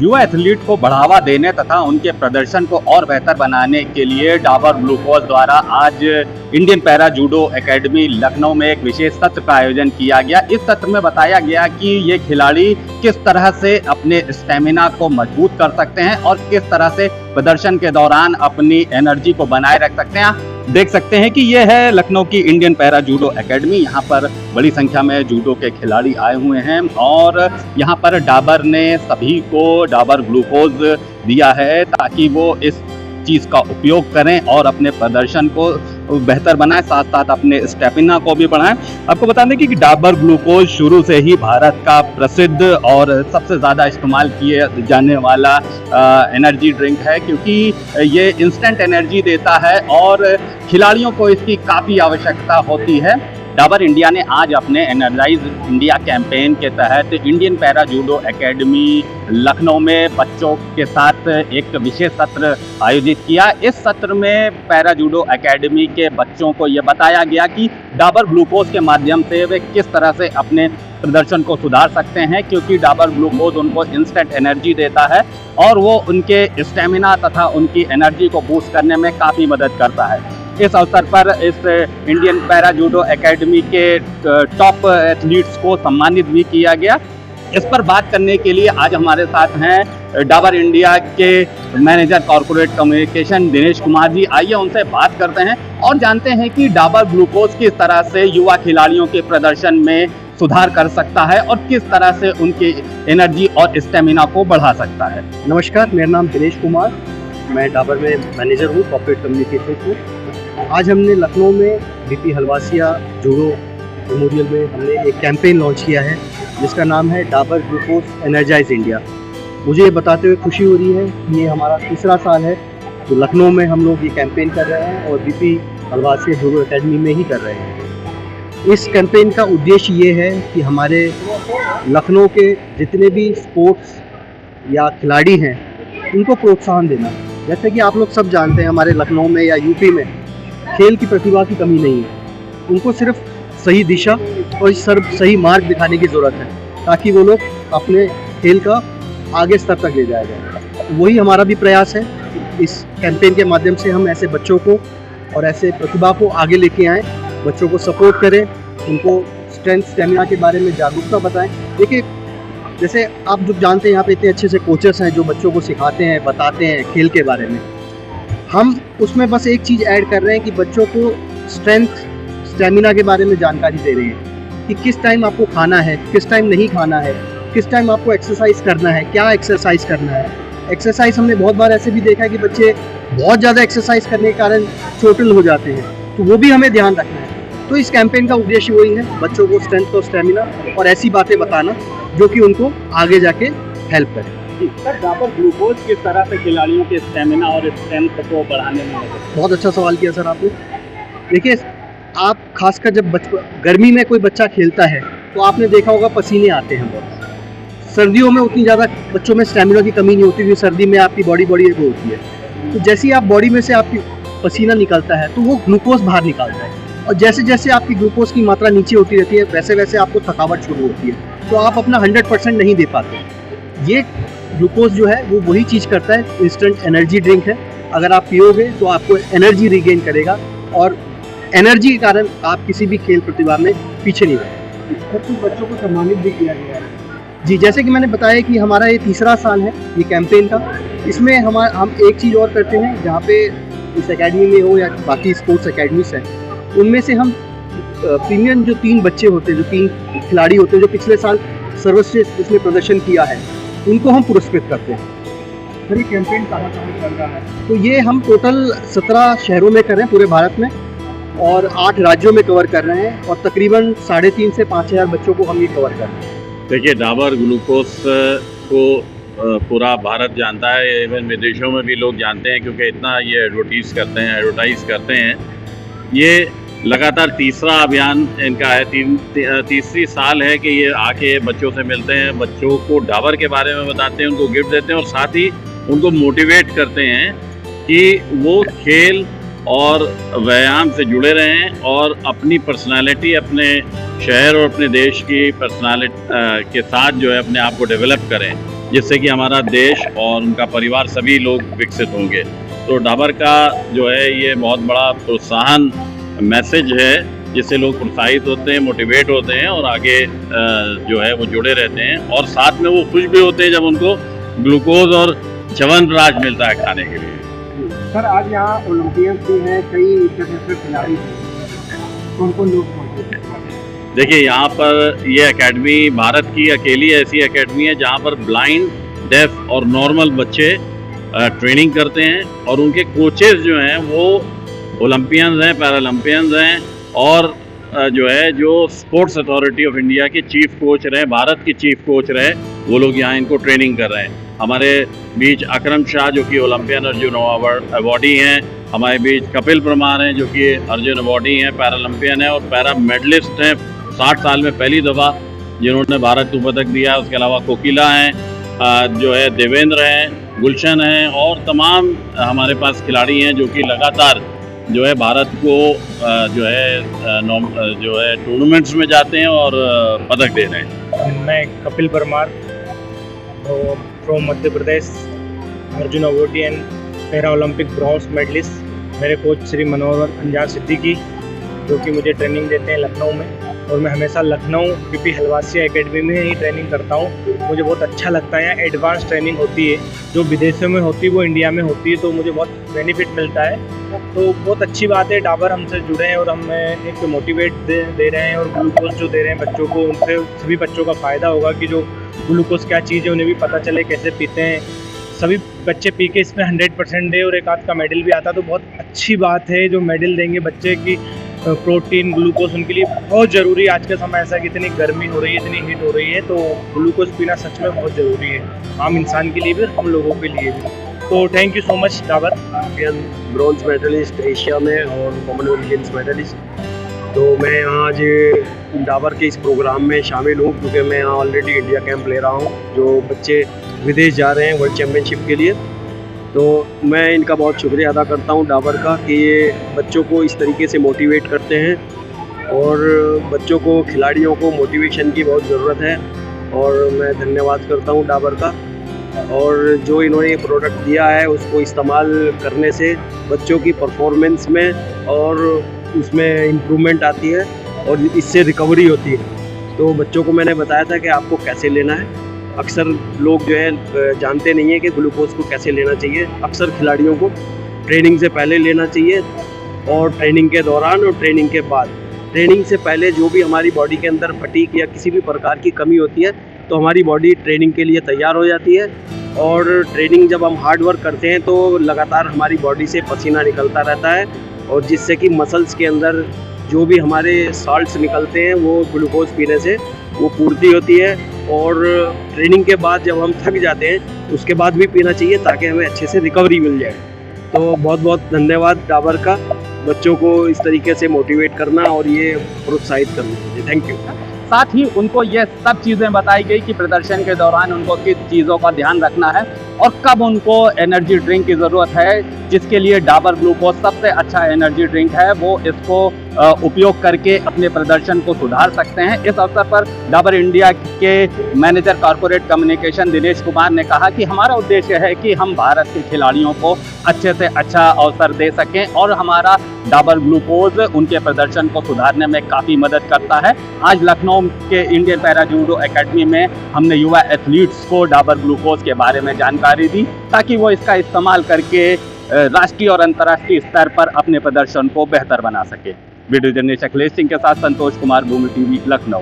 युवा एथलीट को बढ़ावा देने तथा उनके प्रदर्शन को और बेहतर बनाने के लिए डाबर ग्लूकोज द्वारा आज Indian para judo academy Lucknow में एक विशेष सत्र का आयोजन किया गया। इस सत्र में बताया गया कि ये खिलाड़ी किस तरह से अपने स्टेमिना को मजबूत कर सकते हैं और किस तरह से प्रदर्शन के दौरान अपनी एनर्जी को बनाए रख सकते हैं। देख सकते हैं कि ये है लखनऊ की इंडियन पैरा जूडो एकेडमी। यहाँ पर बड़ी संख्या में जूडो के खिलाड़ी आए हुए हैं और यहाँ पर डाबर ने सभी को डाबर ग्लूकोज दिया है ताकि वो इस चीज़ का उपयोग करें और अपने प्रदर्शन को बेहतर बनाएं, साथ साथ अपने स्टेमिना को भी बढ़ाएं। आपको बता दें कि डाबर ग्लूकोज शुरू से ही भारत का प्रसिद्ध और सबसे ज़्यादा इस्तेमाल किए जाने वाला एनर्जी ड्रिंक है, क्योंकि ये इंस्टेंट एनर्जी देता है और खिलाड़ियों को इसकी काफ़ी आवश्यकता होती है। डाबर इंडिया ने आज अपने एनर्जाइज इंडिया कैंपेन के तहत Indian para judo academy Lucknow में बच्चों के साथ एक विशेष सत्र आयोजित किया। इस सत्र में पैरा जूडो एकेडमी के बच्चों को ये बताया गया कि डाबर ग्लूकोज के माध्यम से वे किस तरह से अपने प्रदर्शन को सुधार सकते हैं, क्योंकि डाबर ग्लूकोज उनको इंस्टेंट एनर्जी देता है और वो उनके स्टेमिना तथा उनकी एनर्जी को बूस्ट करने में काफ़ी मदद करता है। इस अवसर पर इस इंडियन पैरा जूडो एकेडमी के टॉप एथलीट्स को सम्मानित भी किया गया। इस पर बात करने के लिए आज हमारे साथ हैं डाबर इंडिया के manager corporate communication Dinesh Kumar ji. आइए उनसे बात करते हैं और जानते हैं कि डाबर ग्लूकोज किस तरह से युवा खिलाड़ियों के प्रदर्शन में सुधार कर सकता है और किस तरह से उनकी एनर्जी और स्टेमिना को बढ़ा सकता है। नमस्कार, मेरा नाम दिनेश कुमार, मैं डाबर में मैनेजर हूँ, कॉर्पोरेट कम्युनिकेशन हूँ। आज हमने लखनऊ में बीपी हलवासिया जूडो मेमोरियल में हमने एक कैंपेन लॉन्च किया है जिसका नाम है डाबर ग्लूकोज एनर्जाइज इंडिया। मुझे ये बताते हुए खुशी हो रही है कि ये हमारा तीसरा साल है तो लखनऊ में हम लोग ये कैंपेन कर रहे हैं और बीपी हलवासिया जूडो एकेडमी में ही कर रहे हैं। इस कैंपेन का उद्देश्य ये है कि हमारे लखनऊ के जितने भी स्पोर्ट्स या खिलाड़ी हैं उनको प्रोत्साहन देना। जैसे कि आप लोग सब जानते हैं, हमारे लखनऊ में या यूपी में खेल की प्रतिभा की कमी नहीं है। उनको सिर्फ सही दिशा और सही मार्ग दिखाने की ज़रूरत है ताकि वो लोग अपने खेल का आगे स्तर तक ले जाया जाए। वही हमारा भी प्रयास है। इस कैंपेन के माध्यम से हम ऐसे बच्चों को और ऐसे प्रतिभा को आगे लेके आएँ, बच्चों को सपोर्ट करें, उनको स्ट्रेंथ स्टेमिना के बारे में जागरूकता बताएं। देखिए, जैसे आप जो जानते हैं यहाँ पे इतने अच्छे से कोचेस हैं जो बच्चों को सिखाते हैं, बताते हैं खेल के बारे में। हम उसमें बस एक चीज़ ऐड कर रहे हैं कि बच्चों को स्ट्रेंथ स्टेमिना के बारे में जानकारी दे रहे हैं कि किस टाइम आपको खाना है, किस टाइम नहीं खाना है, किस टाइम आपको एक्सरसाइज करना है, क्या एक्सरसाइज करना है। एक्सरसाइज हमने बहुत बार ऐसे भी देखा है कि बच्चे बहुत ज़्यादा एक्सरसाइज करने के कारण चोटिल हो जाते हैं, तो वो भी हमें ध्यान रखना है। तो इस कैंपेन का उद्देश्य वही है, बच्चों को स्ट्रेंथ और स्टेमिना और ऐसी बातें बताना जो कि उनको आगे जाके हेल्प करें। सर, डाबर ग्लूकोज किस तरह से खिलाड़ियों के स्टेमिना और स्ट्रेंथ को बढ़ाने में मदद? बहुत अच्छा सवाल किया सर आपने। देखिए, आप खासकर जब गर्मी में कोई बच्चा खेलता है तो आपने देखा होगा पसीने आते हैं बहुत। सर्दियों में उतनी ज़्यादा बच्चों में स्टेमिना की कमी नहीं होती क्योंकि सर्दी में आपकी बॉडी एक होती है। तो जैसे ही आप बॉडी में से आपकी पसीना निकलता है तो वो ग्लूकोज बाहर निकलता है और जैसे जैसे आपकी ग्लूकोज की मात्रा नीचे होती रहती है वैसे वैसे आपको थकावट शुरू होती है, तो आप अपना 100% नहीं दे पाते। ये ग्लूकोज जो है वो वही चीज़ करता है, इंस्टेंट एनर्जी ड्रिंक है। अगर आप पियोगे तो आपको एनर्जी रिगेन करेगा और एनर्जी के कारण आप किसी भी खेल प्रतिभा में पीछे नहीं रहेंगे। कुछ बच्चों को सम्मानित भी किया गया है। जी, जैसे कि मैंने बताया कि हमारा ये तीसरा साल है ये कैंपेन का। इसमें हम एक चीज़ और करते हैं, जहाँ पे इस एकेडमी में हो या बाकी स्पोर्ट्स एकेडमीज हैं, उनमें से हम प्रीमियम जो 3 बच्चे होते हैं, जो 3 खिलाड़ी होते हैं जो पिछले साल सर्वश्रेष्ठ इसमें प्रदर्शन किया है, उनको हम पुरस्कृत करते हैं। सर, ये कैंपेन कहाँ चल रहा है? तो ये हम टोटल 17 शहरों में कर रहे हैं पूरे भारत में और 8 राज्यों में कवर कर रहे हैं और तकरीबन 3,500 से 5,000 बच्चों को हम ये कवर कर रहे हैं। देखिए, डाबर ग्लूकोज को पूरा भारत जानता है, इवन विदेशों में भी लोग जानते हैं क्योंकि इतना ये एडवर्टाइज़ करते हैं। ये लगातार तीसरा अभियान इनका है, तीसरी साल है कि ये आके बच्चों से मिलते हैं, बच्चों को डाबर के बारे में बताते हैं, उनको गिफ्ट देते हैं और साथ ही उनको मोटिवेट करते हैं कि वो खेल और व्यायाम से जुड़े रहें और अपनी पर्सनालिटी, अपने शहर और अपने देश की पर्सनालिटी के साथ जो है अपने आप को डेवलप करें। जिससे कि हमारा देश और उनका परिवार सभी लोग विकसित होंगे। तो डाबर का जो है ये बहुत बड़ा प्रोत्साहन मैसेज है, जिससे लोग प्रोत्साहित होते हैं, मोटिवेट होते हैं और आगे जो है वो जुड़े रहते हैं, और साथ में वो खुश भी होते हैं जब उनको ग्लूकोज और च्यवनप्राश मिलता है खाने के लिए। सर आज यहाँ ओलंपियंस भी हैं, कई इंटरनेशनल खिलाड़ी कौन कौन लोग मौजूद हैं? देखिए, यहाँ पर ये एकेडमी भारत की अकेली ऐसी एकेडमी है जहाँ पर ब्लाइंड, डेफ और नॉर्मल बच्चे ट्रेनिंग करते हैं, और उनके कोचेस जो हैं वो ओलंपियंस हैं, पैरालंपियंस हैं, और जो स्पोर्ट्स अथॉरिटी ऑफ इंडिया के चीफ कोच रहे, भारत के चीफ कोच रहे, वो लोग यहाँ इनको ट्रेनिंग कर रहे हैं। हमारे बीच अकरम शाह जो कि ओलंपियन अर्जुन अवार्डी हैं, हमारे बीच कपिल परमार हैं जो कि अर्जुन अवार्डी हैं, पैरालंपियन हैं और पैरा मेडलिस्ट हैं, 60 साल में पहली दफ़ा जिन्होंने भारत को पदक दिया। उसके अलावा कोकिला हैं, जो है देवेंद्र हैं, गुलशन हैं, और तमाम हमारे पास खिलाड़ी हैं जो कि लगातार जो है भारत को जो है टूर्नामेंट्स में जाते हैं और पदक दे रहे हैं। मैं Kapil Parmar from Madhya Pradesh, Arjuna awardee and para Olympic bronze medallist. मेरे कोच श्री मनोहर अंजार सिद्दीकी जो कि मुझे ट्रेनिंग देते हैं लखनऊ में, और मैं हमेशा लखनऊ बीपी हलवासिया एकेडमी में ही ट्रेनिंग करता हूँ। मुझे बहुत अच्छा लगता है, यहाँ एडवांस ट्रेनिंग होती है, जो विदेशों में होती है वो इंडिया में होती है, तो मुझे बहुत बेनिफिट मिलता है। तो बहुत अच्छी बात है, डाबर हमसे जुड़े हैं और हमें एक मोटिवेट दे रहे हैं, और ग्लूकोज जो दे रहे हैं बच्चों को, उनसे सभी बच्चों का फ़ायदा होगा कि जो ग्लूकोज क्या चीज़ है उन्हें भी पता चले कैसे पीते हैं। सभी बच्चे पी के इसमें 100% दे और एक आध का मेडल भी आता, तो बहुत अच्छी बात है जो मेडल देंगे बच्चे की। प्रोटीन ग्लूकोज उनके लिए बहुत ज़रूरी है। आज का समय ऐसा है कि इतनी गर्मी हो रही है, इतनी हीट हो रही है, तो ग्लूकोज पीना सच में बहुत ज़रूरी है, आम इंसान के लिए भी, हम लोगों के लिए भी। तो thank you so much Dabur. Bronze medallist Asia में और कॉमनवेल्थ गेम्स मेडलिस्ट। तो मैं यहाँ आज डाबर के इस प्रोग्राम में शामिल हूँ क्योंकि मैं यहाँ ऑलरेडी इंडिया कैंप ले रहा हूँ, जो बच्चे विदेश जा रहे हैं वर्ल्ड चैम्पियनशिप के लिए। तो मैं इनका बहुत शुक्रिया अदा करता हूँ डाबर का कि ये बच्चों को इस तरीके से मोटिवेट करते हैं, और बच्चों को, खिलाड़ियों को मोटिवेशन की बहुत ज़रूरत है, और मैं धन्यवाद करता हूँ डाबर का। और जो इन्होंने ये प्रोडक्ट दिया है उसको इस्तेमाल करने से बच्चों की परफॉर्मेंस में और उसमें इम्प्रूवमेंट आती है और इससे रिकवरी होती है। तो बच्चों को मैंने बताया था कि आपको कैसे लेना है। अक्सर लोग जो है जानते नहीं है कि ग्लूकोज को कैसे लेना चाहिए। अक्सर खिलाड़ियों को ट्रेनिंग से पहले लेना चाहिए, और ट्रेनिंग के दौरान और ट्रेनिंग के बाद। ट्रेनिंग से पहले जो भी हमारी बॉडी के अंदर फटीग या किसी भी प्रकार की कमी होती है तो हमारी बॉडी ट्रेनिंग के लिए तैयार हो जाती है, और ट्रेनिंग जब हम हार्ड वर्क करते हैं तो लगातार हमारी बॉडी से पसीना निकलता रहता है, और जिससे कि मसल्स के अंदर जो भी हमारे साल्ट्स निकलते हैं वो ग्लूकोज पीने से वो पूर्ति होती है। और ट्रेनिंग के बाद जब हम थक जाते हैं उसके बाद भी पीना चाहिए ताकि हमें अच्छे से रिकवरी मिल जाए। तो बहुत बहुत धन्यवाद डाबर का, बच्चों को इस तरीके से मोटिवेट करना और ये प्रोत्साहित करना। Thank you. साथ ही उनको ये सब चीज़ें बताई गई कि प्रदर्शन के दौरान उनको किस चीज़ों का ध्यान रखना है और कब उनको एनर्जी ड्रिंक की ज़रूरत है, जिसके लिए डाबर ग्लूकोज सबसे अच्छा एनर्जी ड्रिंक है। वो इसको उपयोग करके अपने प्रदर्शन को सुधार सकते हैं। इस अवसर पर डाबर इंडिया के manager corporate communication Dinesh Kumar ने कहा कि हमारा उद्देश्य है कि हम भारत के खिलाड़ियों को अच्छे से अच्छा अवसर दे सकें, और हमारा डाबर ग्लूकोज उनके प्रदर्शन को सुधारने में काफ़ी मदद करता है। आज लखनऊ के इंडियन पैरा जूडो एकेडमी में हमने युवा एथलीट्स को डाबर ग्लूकोज के बारे में जानकारी दी ताकि वो इसका इस्तेमाल करके राष्ट्रीय और अंतर्राष्ट्रीय स्तर पर अपने प्रदर्शन को बेहतर बना सके। वीडियो जर्नलिस्ट अखिलेश सिंह के साथ संतोष कुमार, भूमि टीवी, लखनऊ।